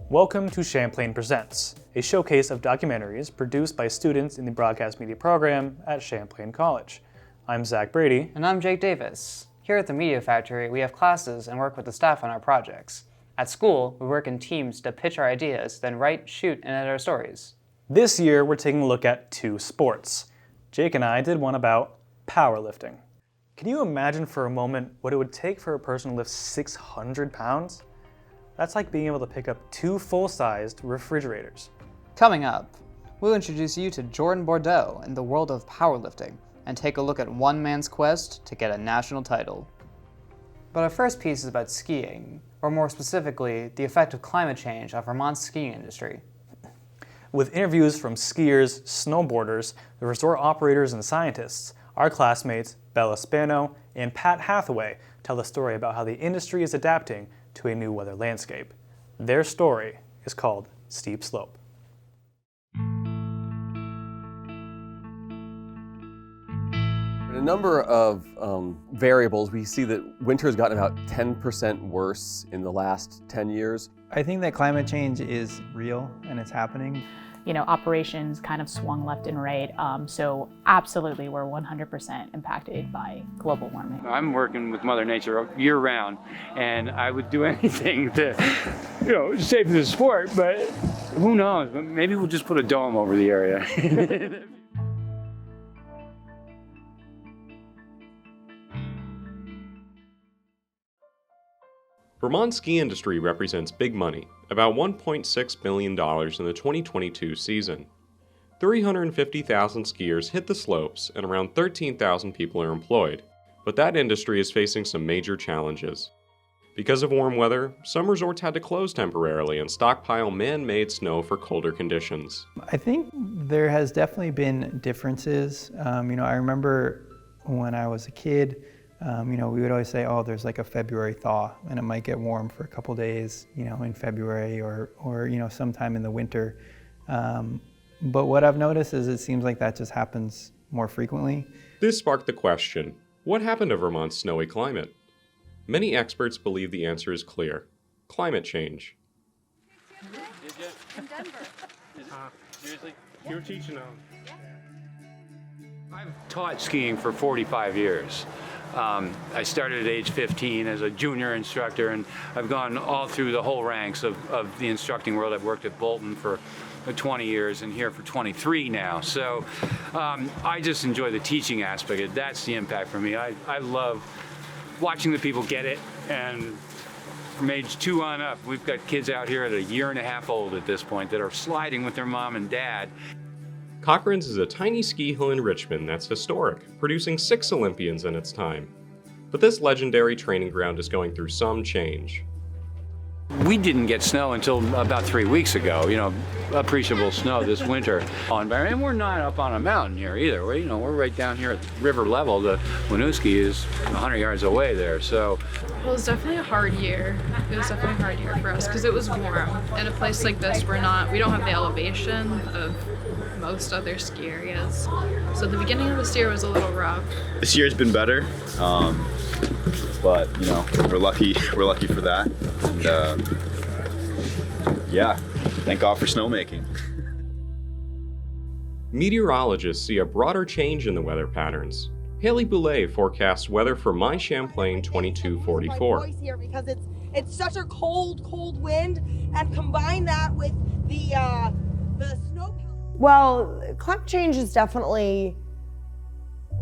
Welcome to Champlain Presents, a showcase of documentaries produced by students in the broadcast media program at Champlain College. I'm Zach Brady. And I'm Jake Davis. Here at the Media Factory, we have classes and work with the staff on our projects. At school, we work in teams to pitch our ideas, then write, shoot, and edit our stories. This year, we're taking a look at two sports. Jake and I did one about powerlifting. Can you imagine for a moment what it would take for a person to lift 600 pounds? That's like being able to pick up two full-sized refrigerators. Coming up, we'll introduce you to Jordan Bordeaux in the world of powerlifting and take a look at one man's quest to get a national title. But our first piece is about skiing, or more specifically, the effect of climate change on Vermont's skiing industry. With interviews from skiers, snowboarders, the resort operators, and scientists, our classmates Bella Spano and Pat Hathaway tell the story about how the industry is adapting to a new weather landscape. Their story is called Steep Slope. In a number of variables, we see that winter has gotten about 10% worse in the last 10 years. I think that climate change is real and it's happening. You know, operations kind of swung left and right. So absolutely, we're 100% impacted by global warming. I'm working with Mother Nature year round, and I would do anything to, save the sport, but who knows? Maybe we'll just put a dome over the area. Vermont's ski industry represents big money, about $1.6 billion in the 2022 season. 350,000 skiers hit the slopes and around 13,000 people are employed, but that industry is facing some major challenges. Because of warm weather, some resorts had to close temporarily and stockpile man-made snow for colder conditions. I think there has definitely been differences. I remember when I was a kid, we would always say, oh, there's like a February thaw and it might get warm for a couple days, in February or sometime in the winter. But what I've noticed is it seems like that just happens more frequently. This sparked the question, what happened to Vermont's snowy climate? Many experts believe the answer is clear: climate change. In Denver. Seriously? You were teaching them? I've taught skiing for 45 years. I started at age 15 as a junior instructor, and I've gone all through the whole ranks of the instructing world. I've worked at Bolton for 20 years and here for 23 now. So I just enjoy the teaching aspect of it. That's the impact for me. I love watching the people get it, and from age 2 on up, we've got kids out here at a year and a half old at this point that are sliding with their mom and dad. Cochran's is a tiny ski hill in Richmond that's historic, producing 6 Olympians in its time. But this legendary training ground is going through some change. We didn't get snow until about 3 weeks ago, appreciable snow this winter. And we're not up on a mountain here either. We're right down here at river level. The Winooski is 100 yards away there, so. Well, it was definitely a hard year. It was definitely a hard year for us because it was warm. In a place like this, we don't have the elevation of most other ski areas. So the beginning of this year was a little rough. This year's been better, but we're lucky for that. And thank God for snowmaking. Meteorologists see a broader change in the weather patterns. Haley Boulay forecasts weather for my Champlain 2244. Here because it's such a cold wind, and combine that with the snow. Well, climate change has definitely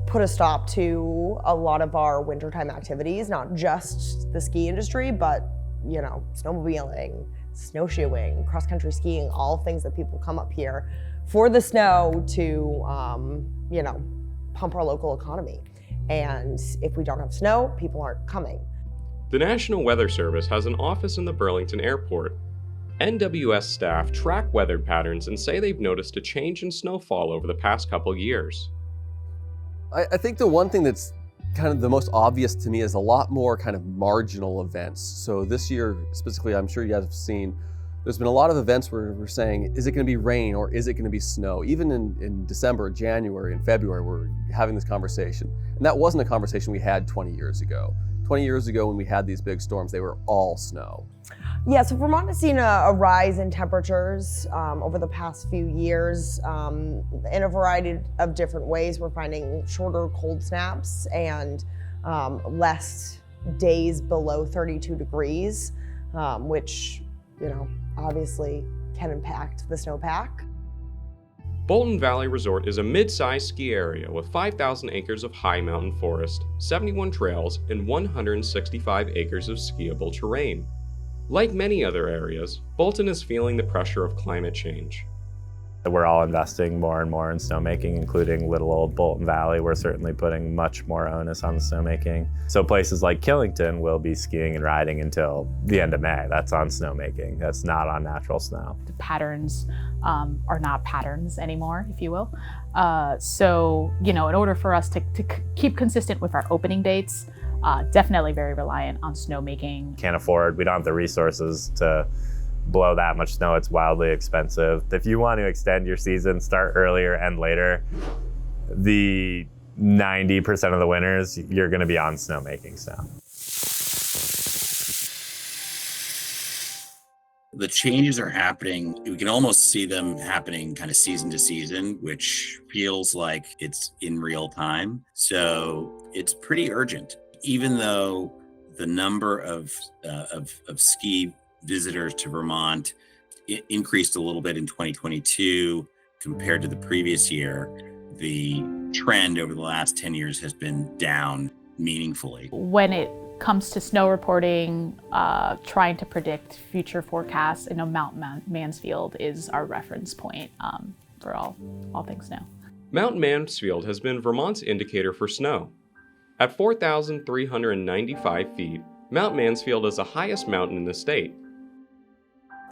put a stop to a lot of our wintertime activities, not just the ski industry, but snowmobiling, snowshoeing, cross-country skiing, all things that people come up here for the snow to, pump our local economy. And if we don't have snow, people aren't coming. The National Weather Service has an office in the Burlington Airport. NWS staff track weather patterns and say they've noticed a change in snowfall over the past couple years. I think the one thing that's kind of the most obvious to me is a lot more kind of marginal events. So this year specifically, I'm sure you guys have seen, there's been a lot of events where we're saying, is it going to be rain or is it going to be snow? Even in December, January, and February, we're having this conversation. And that wasn't a conversation we had 20 years ago. 20 years ago when we had these big storms, they were all snow. Yeah, so Vermont has seen a rise in temperatures over the past few years in a variety of different ways. We're finding shorter cold snaps and less days below 32 degrees, which, obviously can impact the snowpack. Bolton Valley Resort is a mid-sized ski area with 5,000 acres of high mountain forest, 71 trails, and 165 acres of skiable terrain. Like many other areas, Bolton is feeling the pressure of climate change. We're all investing more and more in snowmaking, including little old Bolton Valley. We're certainly putting much more onus on the snowmaking. So places like Killington will be skiing and riding until the end of May. That's on snowmaking. That's not on natural snow. The patterns are not patterns anymore, if you will. So, in order for us to keep consistent with our opening dates, definitely very reliant on snowmaking. Can't afford, we don't have the resources to blow that much snow. It's wildly expensive. If you want to extend your season, start earlier and later, the 90% of the winters, you're going to be on snowmaking snow. The changes are happening. We can almost see them happening kind of season to season, which feels like it's in real time. So it's pretty urgent. Even though the number of ski visitors to Vermont increased a little bit in 2022 compared to the previous year, the trend over the last 10 years has been down meaningfully. When it comes to snow reporting, trying to predict future forecasts, I know Mount Mansfield is our reference point for all things snow. Mount Mansfield has been Vermont's indicator for snow. At 4,395 feet, Mount Mansfield is the highest mountain in the state.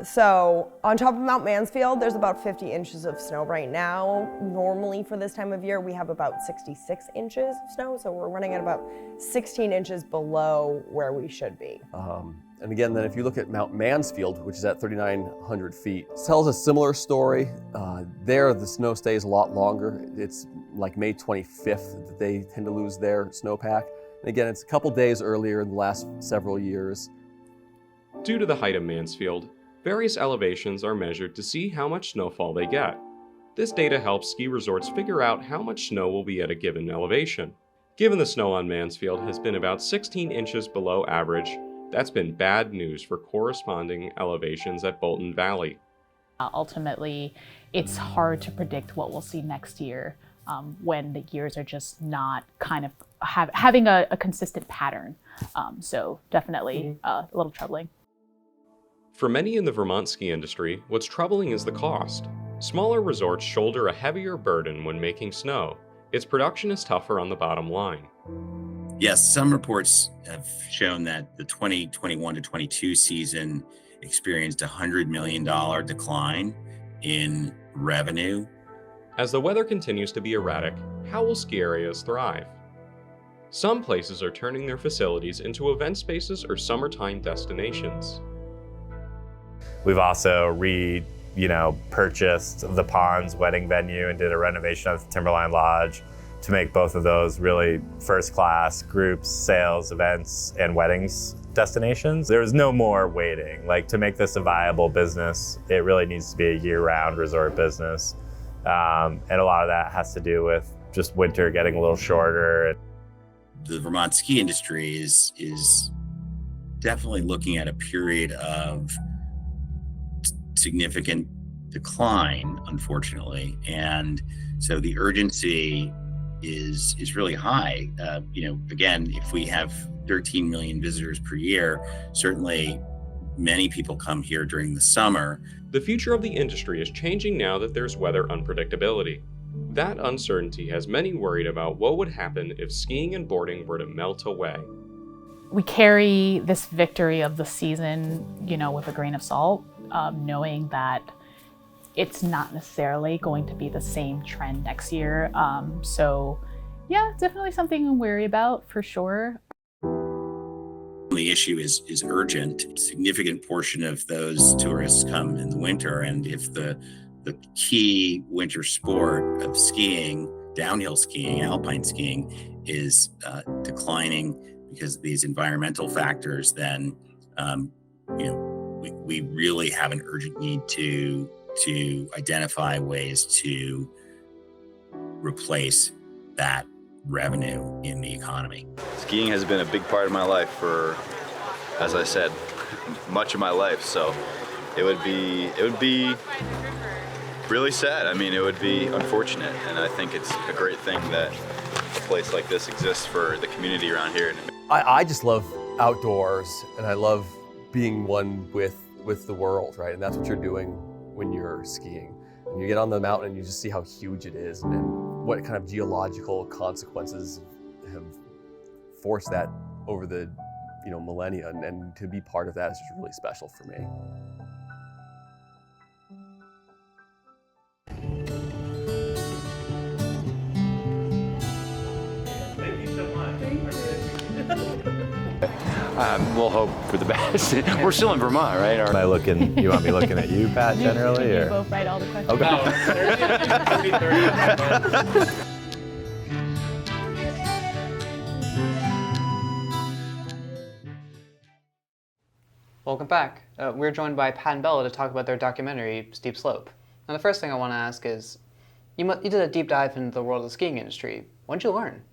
So on top of Mount Mansfield, there's about 50 inches of snow right now. Normally for this time of year, we have about 66 inches of snow. So we're running at about 16 inches below where we should be. And again, then if you look at Mount Mansfield, which is at 3,900 feet, it tells a similar story. There, the snow stays a lot longer. It's like May 25th that they tend to lose their snowpack. And again, it's a couple days earlier in the last several years. Due to the height of Mansfield, various elevations are measured to see how much snowfall they get. This data helps ski resorts figure out how much snow will be at a given elevation. Given the snow on Mansfield has been about 16 inches below average, that's been bad news for corresponding elevations at Bolton Valley. Ultimately, it's hard to predict what we'll see next year when the years are just not kind of having a consistent pattern. So definitely a little troubling. For many in the Vermont ski industry, what's troubling is the cost. Smaller resorts shoulder a heavier burden when making snow. Its production is tougher on the bottom line. Yes, some reports have shown that the 2021 to 22 season experienced a $100 million decline in revenue. As the weather continues to be erratic, how will ski areas thrive? Some places are turning their facilities into event spaces or summertime destinations. We've also purchased the Ponds wedding venue and did a renovation of the Timberline Lodge to make both of those really first-class groups, sales, events, and weddings destinations. There was no more waiting. To make this a viable business, it really needs to be a year-round resort business. And a lot of that has to do with just winter getting a little shorter. The Vermont ski industry is definitely looking at a period of significant decline, unfortunately. And so the urgency is really high. Again, if we have 13 million visitors per year, certainly many people come here during the summer. The future of the industry is changing now that there's weather unpredictability. That uncertainty has many worried about what would happen if skiing and boarding were to melt away. We carry this victory of the season, with a grain of salt, knowing that it's not necessarily going to be the same trend next year. So yeah, definitely something I'm wary about for sure. The issue is urgent. A significant portion of those tourists come in the winter, and if the key winter sport of skiing, downhill skiing, alpine skiing, is declining because of these environmental factors, then we really have an urgent need to identify ways to replace that revenue in the economy. Skiing has been a big part of my life for, as I said, much of my life. So it would be really sad. I mean, it would be unfortunate, and I think it's a great thing that a place like this exists for the community around here. I just love outdoors, and I love being one with the world, right? And that's what you're doing when you're skiing. And you get on the mountain and you just see how huge it is, and what kind of geological consequences have forced that over the millennia, and to be part of that is just really special for me. Thank you so much. We'll hope for the best. We're still in Vermont, right? Am I looking? You want me looking at you, Pat, generally, You or? both write all the questions. Okay. Welcome back. We're joined by Pat and Bella to talk about their documentary, Steep Slope. Now, the first thing I want to ask is, you did a deep dive into the world of the skiing industry. What did you learn?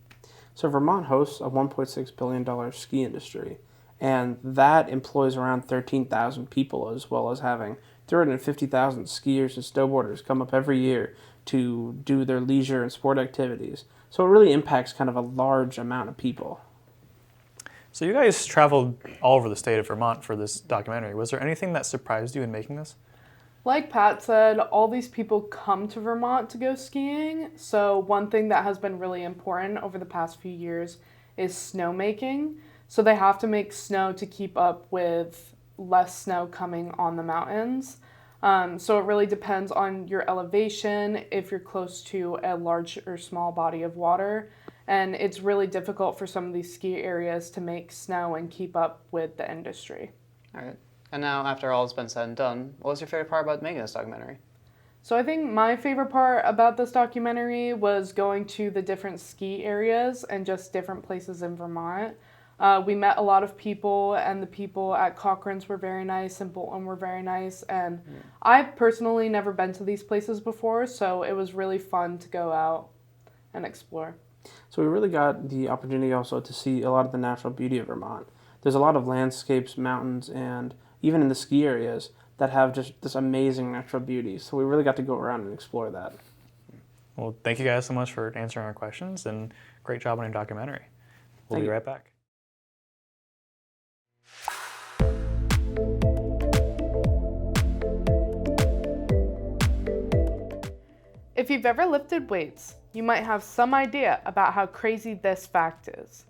So Vermont hosts a $1.6 billion ski industry, and that employs around 13,000 people, as well as having 350,000 skiers and snowboarders come up every year to do their leisure and sport activities. So it really impacts kind of a large amount of people. So you guys traveled all over the state of Vermont for this documentary. Was there anything that surprised you in making this? Like Pat said, all these people come to Vermont to go skiing. So one thing that has been really important over the past few years is snowmaking. So they have to make snow to keep up with less snow coming on the mountains. So it really depends on your elevation, if you're close to a large or small body of water. And it's really difficult for some of these ski areas to make snow and keep up with the industry. All right. And now, after all has been said and done, what was your favorite part about making this documentary? So I think my favorite part about this documentary was going to the different ski areas and just different places in Vermont. We met a lot of people, and the people at Cochrane's were very nice, and Bolton were very nice. And I've personally never been to these places before, so it was really fun to go out and explore. So we really got the opportunity also to see a lot of the natural beauty of Vermont. There's a lot of landscapes, mountains, and even in the ski areas that have just this amazing natural beauty. So we really got to go around and explore that. Well, thank you guys so much for answering our questions, and great job on your documentary. We'll be right back. If you've ever lifted weights, you might have some idea about how crazy this fact is.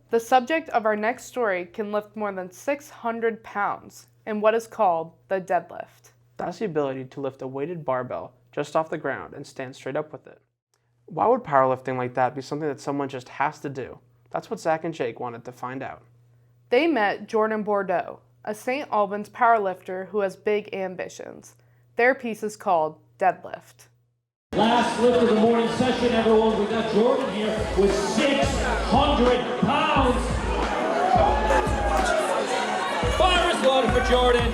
The subject of our next story can lift more than 600 pounds in what is called the deadlift. That's the ability to lift a weighted barbell just off the ground and stand straight up with it. Why would powerlifting like that be something that someone just has to do? That's what Zach and Jake wanted to find out. They met Jordan Bordeaux, a St. Albans powerlifter who has big ambitions. Their piece is called Deadlift. Last lift of the morning session, everyone. We got Jordan here with 600 pounds. Fire is loaded for Jordan.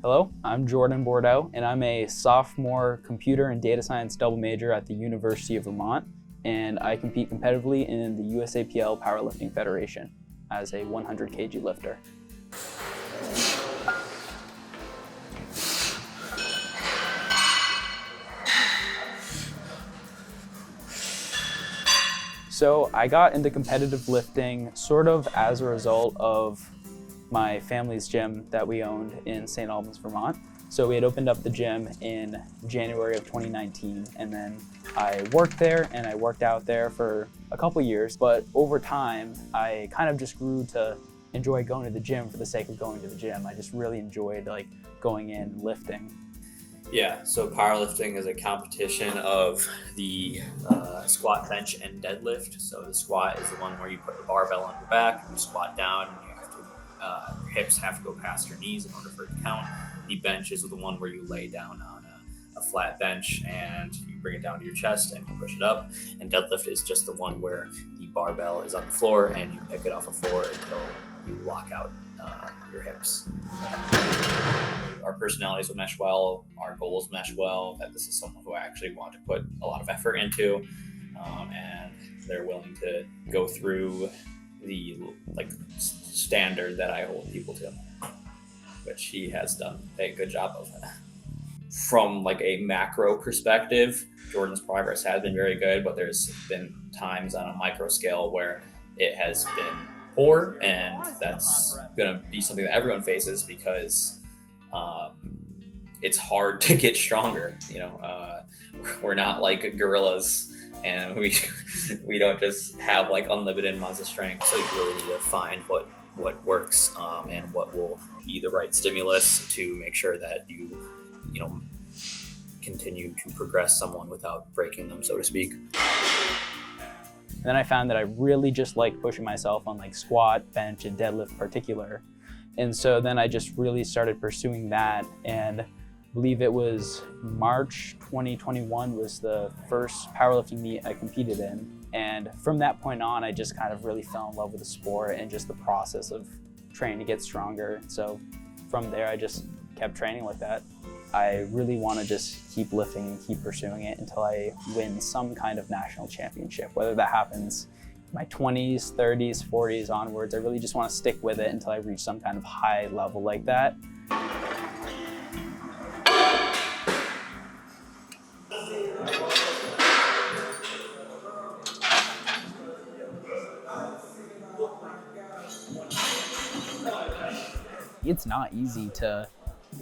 Hello, I'm Jordan Bordeaux, and I'm a sophomore computer and data science double major at the University of Vermont, and I compete competitively in the USAPL Powerlifting Federation as a 100 kg lifter. So I got into competitive lifting sort of as a result of my family's gym that we owned in St. Albans, Vermont. So we had opened up the gym in January of 2019, and then I worked there and I worked out there for a couple years. But over time, I kind of just grew to enjoy going to the gym for the sake of going to the gym. I just really enjoyed like going in and lifting. Yeah, so powerlifting is a competition of the squat, bench, and deadlift. So the squat is the one where you put the barbell on your back, you squat down, you have to, your hips have to go past your knees in order for it to count. The bench is the one where you lay down on a flat bench and you bring it down to your chest and you push it up. And deadlift is just the one where the barbell is on the floor and you pick it off the floor until you lock out your hips. Our personalities will mesh well, our goals mesh well, that this is someone who I actually want to put a lot of effort into, and they're willing to go through the standard that I hold people to, which he has done a good job of. From like a macro perspective, Jordan's progress has been very good, but there's been times on a micro scale where it has been poor, and that's going to be something that everyone faces because it's hard to get stronger. You know, we're not like gorillas, and we don't just have like unlimited amounts of strength. So you really need to find what works and what will be the right stimulus to make sure that you know continue to progress someone without breaking them, so to speak. And then I found that I really just like pushing myself on like squat, bench, and deadlift in particular. And so then I just really started pursuing that, and I believe it was March 2021 was the first powerlifting meet I competed in. And from that point on, I just kind of really fell in love with the sport and just the process of training to get stronger. So from there, I just kept training like that. I really want to just keep lifting and keep pursuing it until I win some kind of national championship, whether that happens in my 20s, 30s, 40s onwards. I really just want to stick with it until I reach some kind of high level like that. It's not easy to,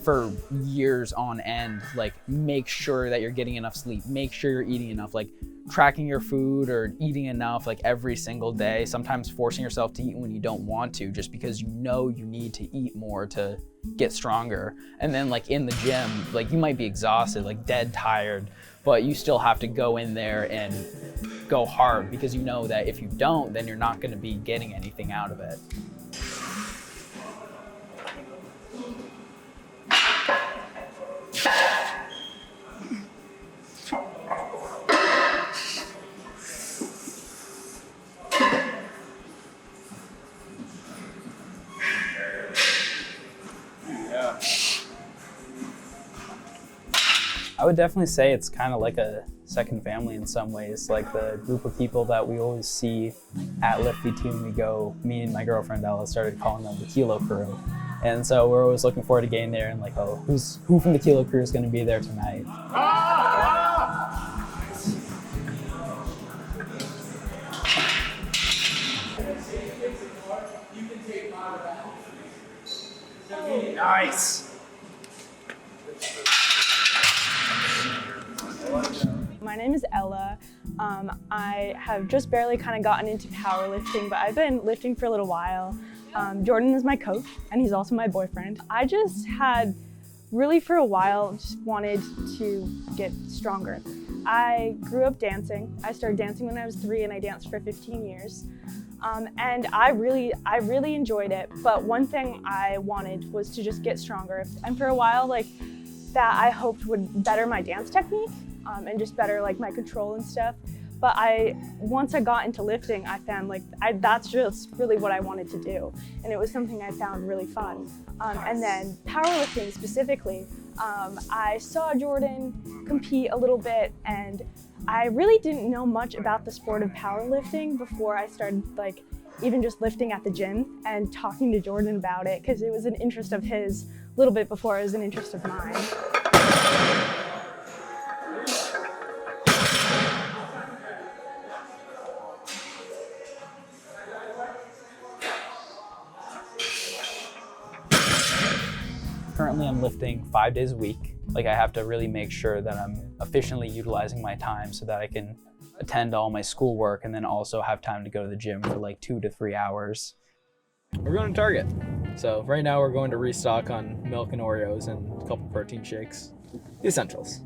for years on end, like make sure that you're getting enough sleep, make sure you're eating enough, like tracking your food or eating enough like every single day, sometimes forcing yourself to eat when you don't want to just because you know you need to eat more to get stronger. And then like in the gym, like you might be exhausted, like dead tired, but you still have to go in there and go hard because you know that if you don't, then you're not going to be getting anything out of it. I would definitely say it's kind of like a second family in some ways, like the group of people that we always see at Lift V2 when we go. Me and my girlfriend Ella started calling them the Kilo Crew. And so we're always looking forward to getting there and like, oh, who from the Kilo Crew is going to be there tonight? Nice. My name is Ella. I have just barely kind of gotten into powerlifting, but I've been lifting for a little while. Jordan is my coach, and he's also my boyfriend. I just had really for a while just wanted to get stronger. I grew up dancing. I started dancing when I was 3 and I danced for 15 years. And I really enjoyed it, but one thing I wanted was to just get stronger. And for a while, like that I hoped would better my dance technique and just better like my control and stuff. But once I got into lifting, I found like that's just really what I wanted to do. And it was something I found really fun. And then powerlifting specifically, I saw Jordan compete a little bit, and I really didn't know much about the sport of powerlifting before I started like even just lifting at the gym and talking to Jordan about it, because it was an interest of his a little bit before it was an interest of mine. Currently, I'm lifting 5 days a week. Like, I have to really make sure that I'm efficiently utilizing my time so that I can attend all my schoolwork and then also have time to go to the gym for like 2 to 3 hours. We're going to Target. So right now we're going to restock on milk and Oreos and a couple protein shakes. The essentials.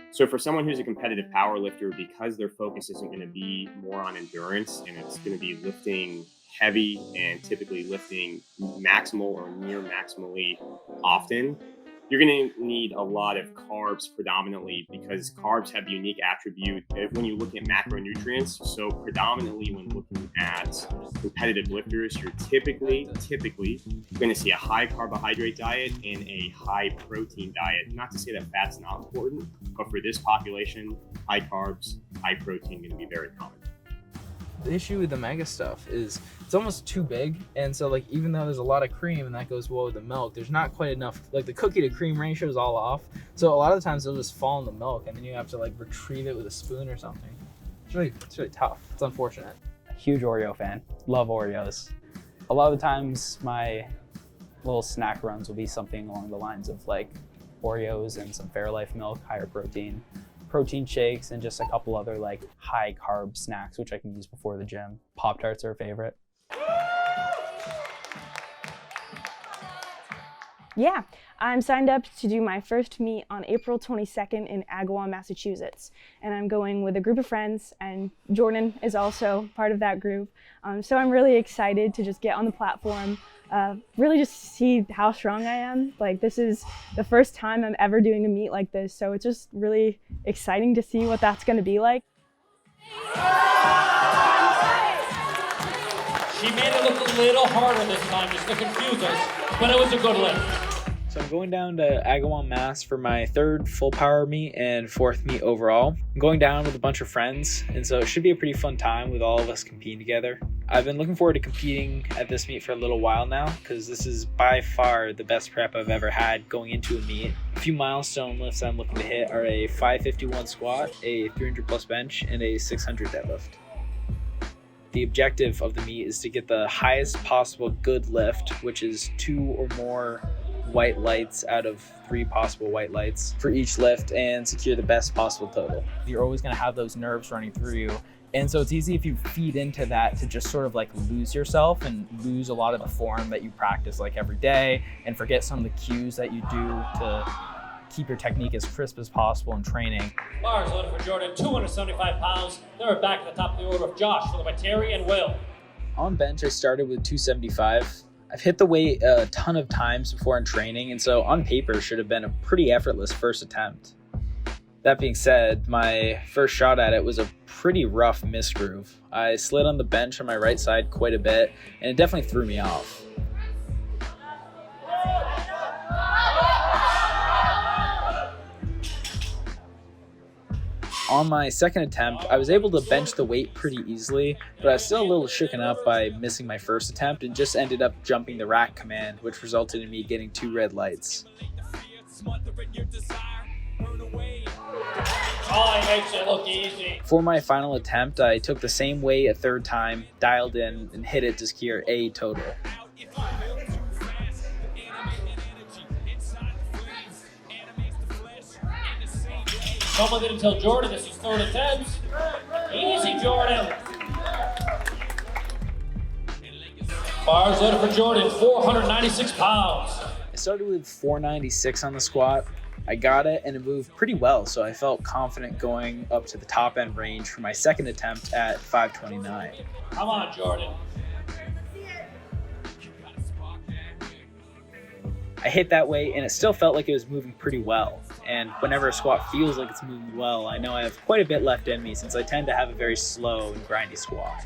So for someone who's a competitive power lifter, because their focus isn't going to be more on endurance and it's going to be lifting heavy and typically lifting maximal or near maximally often, you're going to need a lot of carbs predominantly, because carbs have the unique attribute when you look at macronutrients. So predominantly when looking at competitive lifters, you're typically going to see a high carbohydrate diet and a high protein diet. Not to say that fat's not important, but for this population, high carbs, high protein going to be very common. The issue with the mega stuff is it's almost too big, and so like even though there's a lot of cream and that goes well with the milk, there's not quite enough, like the cookie to cream ratio is all off, so a lot of the times it'll just fall in the milk and then you have to like retrieve it with a spoon or something. It's really tough. It's unfortunate. Huge Oreo fan. Love Oreos. A lot of the times my little snack runs will be something along the lines of like Oreos and some Fairlife milk, higher protein shakes, and just a couple other like high carb snacks which I can use before the gym. Pop-Tarts are a favorite. Yeah, I'm signed up to do my first meet on April 22nd in Agawam, Massachusetts. And I'm going with a group of friends, and Jordan is also part of that group. So I'm really excited to just get on the platform, really just see how strong I am. Like, this is the first time I'm ever doing a meet like this, so it's just really exciting to see what that's gonna be like. She made it look a little harder this time just to confuse us, but it was a good lift. So I'm going down to Agawam, Mass for my 3rd full power meet and 4th meet overall. I'm going down with a bunch of friends, and so it should be a pretty fun time with all of us competing together. I've been looking forward to competing at this meet for a little while now, because this is by far the best prep I've ever had going into a meet. A few milestone lifts I'm looking to hit are a 551 squat, a 300 plus bench, and a 600 deadlift. The objective of the meet is to get the highest possible good lift, which is 2 or more white lights out of 3 possible white lights for each lift, and secure the best possible total. You're always going to have those nerves running through you, and so it's easy if you feed into that to just sort of like lose yourself and lose a lot of the form that you practice like every day, and forget some of the cues that you do to keep your technique as crisp as possible in training. Bars loaded for Jordan, 275 pounds. They're back at the top of the order of Josh, followed by Terry and Will. On bench, I started with 275. I've hit the weight a ton of times before in training, and so on paper should have been a pretty effortless first attempt. That being said, my first shot at it was a pretty rough misgroove. I slid on the bench on my right side quite a bit, and it definitely threw me off. On my second attempt, I was able to bench the weight pretty easily, but I was still a little shooken up by missing my first attempt and just ended up jumping the rack command, which resulted in me getting 2 red lights. Oh, he makes it look easy. For my final attempt, I took the same weight a 3rd time, dialed in, and hit it to secure a total. Someone didn't tell Jordan this is 3rd attempt. Easy, Jordan. Bars loaded for Jordan, 496 pounds. I started with 496 on the squat. I got it and it moved pretty well, so I felt confident going up to the top end range for my second attempt at 529. Come on, Jordan. I hit that weight and it still felt like it was moving pretty well. And whenever a squat feels like it's moving well, I know I have quite a bit left in me since I tend to have a very slow and grindy squat.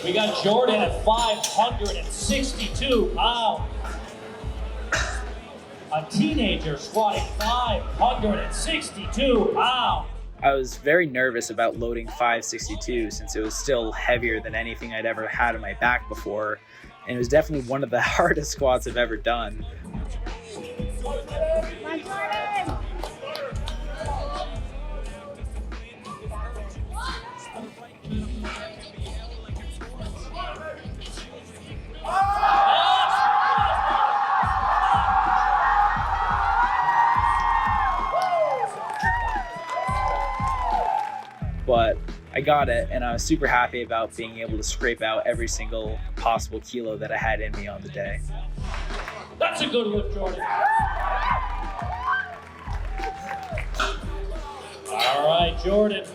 We got Jordan at 562 pounds. A teenager squatting 562 pounds. I was very nervous about loading 562 since it was still heavier than anything I'd ever had on my back before, and it was definitely one of the hardest squats I've ever done. I got it, and I was super happy about being able to scrape out every single possible kilo that I had in me on the day. That's a good lift, Jordan. All right, Jordan,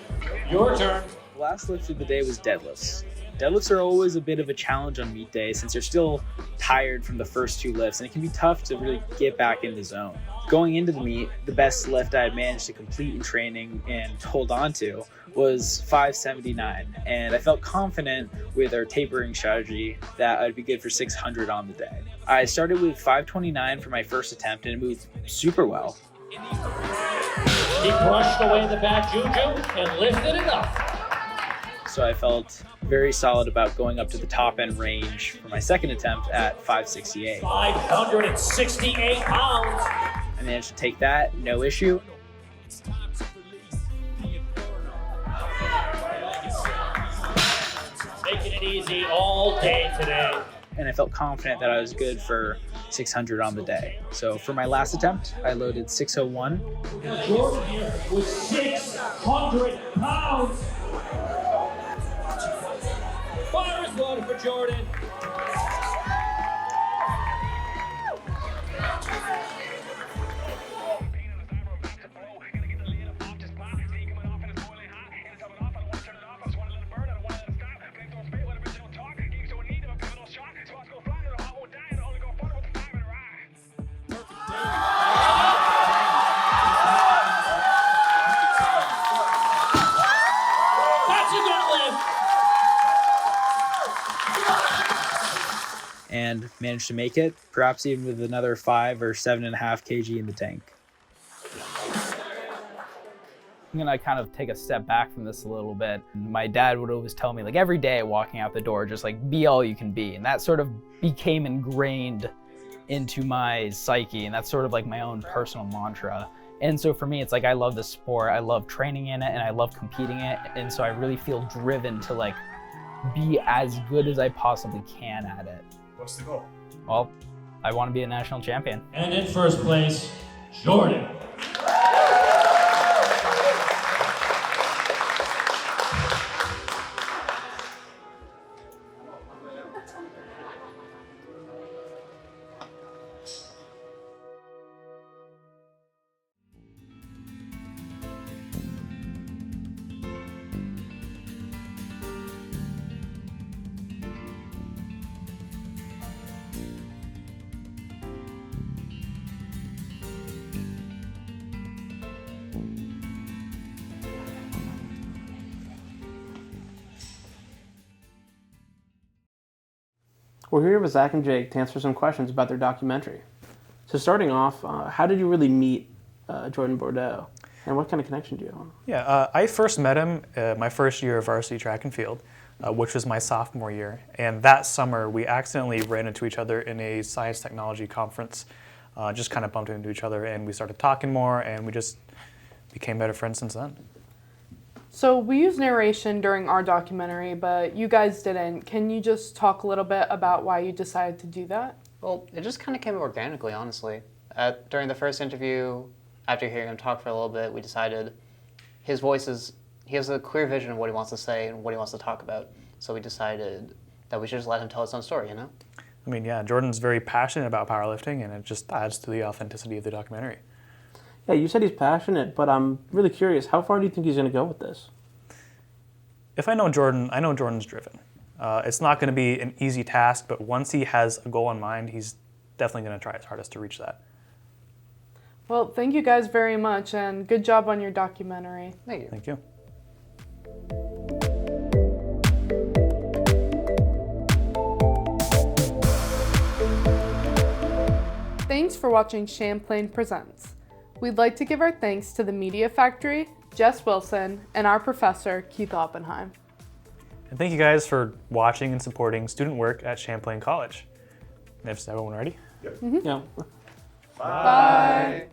your turn. The last lift of the day was deadlifts. Deadlifts are always a bit of a challenge on meet day since you're still tired from the first 2 lifts, and it can be tough to really get back in the zone. Going into the meet, the best lift I had managed to complete in training and hold on to was 579, and I felt confident with our tapering strategy that I'd be good for 600 on the day. I started with 529 for my first attempt, and it moved super well. He brushed away the bad juju and lifted it up. So I felt very solid about going up to the top end range for my second attempt at 568. 568 pounds. I managed to take that, no issue. Making it easy all day today. And I felt confident that I was good for 600 on the day. So for my last attempt, I loaded 601. Jordan here with 600 pounds. Fire is loaded for Jordan. And managed to make it, perhaps even with another 5 or 7.5 kg in the tank. I'm gonna kind of take a step back from this a little bit. My dad would always tell me, like, every day walking out the door, just like be all you can be. And that sort of became ingrained into my psyche, and that's sort of like my own personal mantra. And so for me, it's like I love the sport, I love training in it, and I love competing in it. And so I really feel driven to like be as good as I possibly can at it. What's the goal? Well, I want to be a national champion. And in first place, Jordan. We're here with Zach and Jake to answer some questions about their documentary. So starting off, how did you really meet Jordan Bordeaux? And what kind of connection do you have? Yeah, I first met him my first year of varsity track and field, which was my sophomore year. And that summer, we accidentally ran into each other in a science technology conference, just kind of bumped into each other, and we started talking more, and we just became better friends since then. So we use narration during our documentary, but you guys didn't. Can you just talk a little bit about why you decided to do that? Well, it just kind of came organically, honestly. During the first interview, after hearing him talk for a little bit, we decided he has a clear vision of what he wants to say and what he wants to talk about. So we decided that we should just let him tell his own story, you know? I mean, yeah, Jordan's very passionate about powerlifting, and it just adds to the authenticity of the documentary. Yeah, you said he's passionate, but I'm really curious, how far do you think he's going to go with this? If I know Jordan, I know Jordan's driven. It's not going to be an easy task, but once he has a goal in mind, he's definitely going to try his hardest to reach that. Well, thank you guys very much, and good job on your documentary. Thank you. Thank you. Thanks for watching Champlain Presents. We'd like to give our thanks to the Media Factory, Jess Wilson, and our professor, Keith Oppenheim. And thank you guys for watching and supporting student work at Champlain College. Is everyone ready? Yeah. Bye.